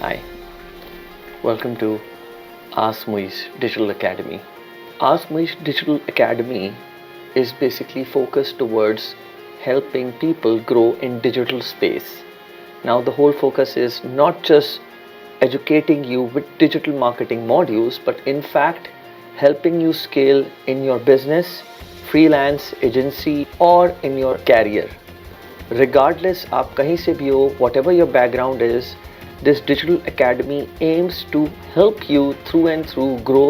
Hi, welcome to Ask Muiz Digital Academy. Ask Muiz Digital Academy is basically focused towards helping people grow in digital space. Now the whole focus is not just educating you with digital marketing modules, but in fact helping you scale in your business, freelance agency or in your career. Regardless आप कहीं से भी हो, whatever your background is, this digital academy aims to help you through and through grow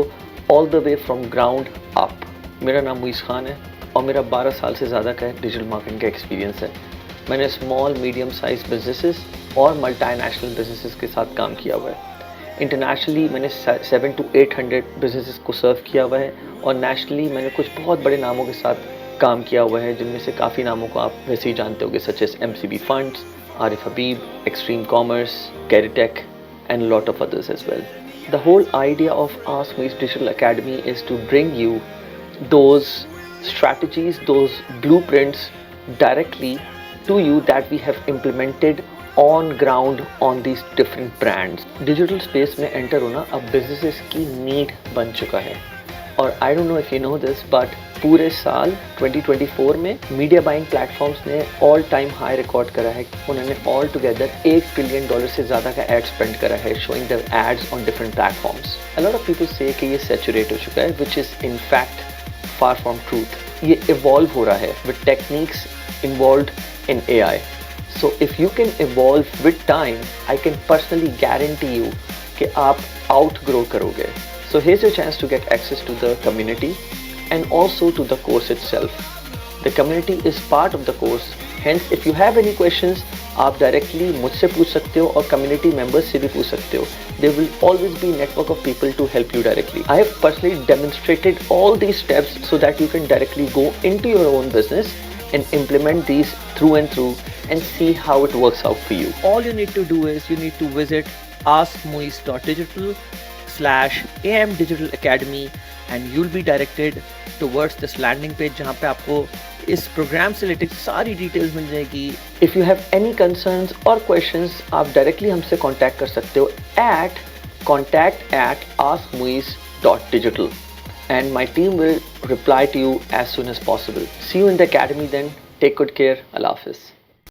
all the way from ground up. मेरा नाम मुइज़ खान है और मेरा 12 साल से ज़्यादा का डिजिटल मार्केटिंग का एक्सपीरियंस है. मैंने स्मॉल मीडियम साइज बिजनेसेस और मल्टीनेशनल बिजनेसेस के साथ काम किया हुआ है. इंटरनेशनली मैंने 700 to 800 बिजनेसेस को सर्व किया हुआ है और नेशनली मैंने कुछ बहुत बड़े नामों के साथ काम किया हुआ है, जिनमें से काफ़ी नामों को आप वैसे ही जानते होंगे, such as MCB funds, Arif Habib, Extreme Commerce, Caritech and a lot of others as well. The whole idea of Ask Muiz Digital Academy is to bring you those strategies, those blueprints directly to you that we have implemented on ground on these different brands. Digital space में enter होना अब businesses की need बन चुका है. और I don't know if you know this, but पूरे साल 2024 में मीडिया बाइंग प्लेटफॉर्म्स ने ऑल टाइम हाई रिकॉर्ड करा है. उन्होंने ऑल टुगेदर $1 बिलियन से ज़्यादा का एड स्पेंड करा है, showing the ads on different platforms. A lot of people say कि ये सैचुरेट हो चुका है, which is in fact far from truth. ये इवॉल्व हो रहा है with techniques involved in AI. So if you can evolve with time, I can personally guarantee you कि आप आउट ग्रो करोगे. So here's your chance to get access to the community and also to the course itself. The community is part of the course. Hence, if you have any questions, आप directly मुझसे पूछ सकते हो और community members से भी पूछ सकते हो. There will always be network of people to help you directly. I have personally demonstrated all these steps so that you can directly go into your own business and implement these through and through and see how it works out for you. All you need to do is you need to visit askmuiz.digital/AM Digital Academy and you'll be directed towards this landing page जहाँ पे आपको इस programme से related सारी details मिल जाएगी. If you have any concerns or questions, आप directly हमसे contact कर सकते हो at contact@askmuiz.digital and my team will reply to you as soon as possible. See you in the academy then. Take good care. Allah Hafiz.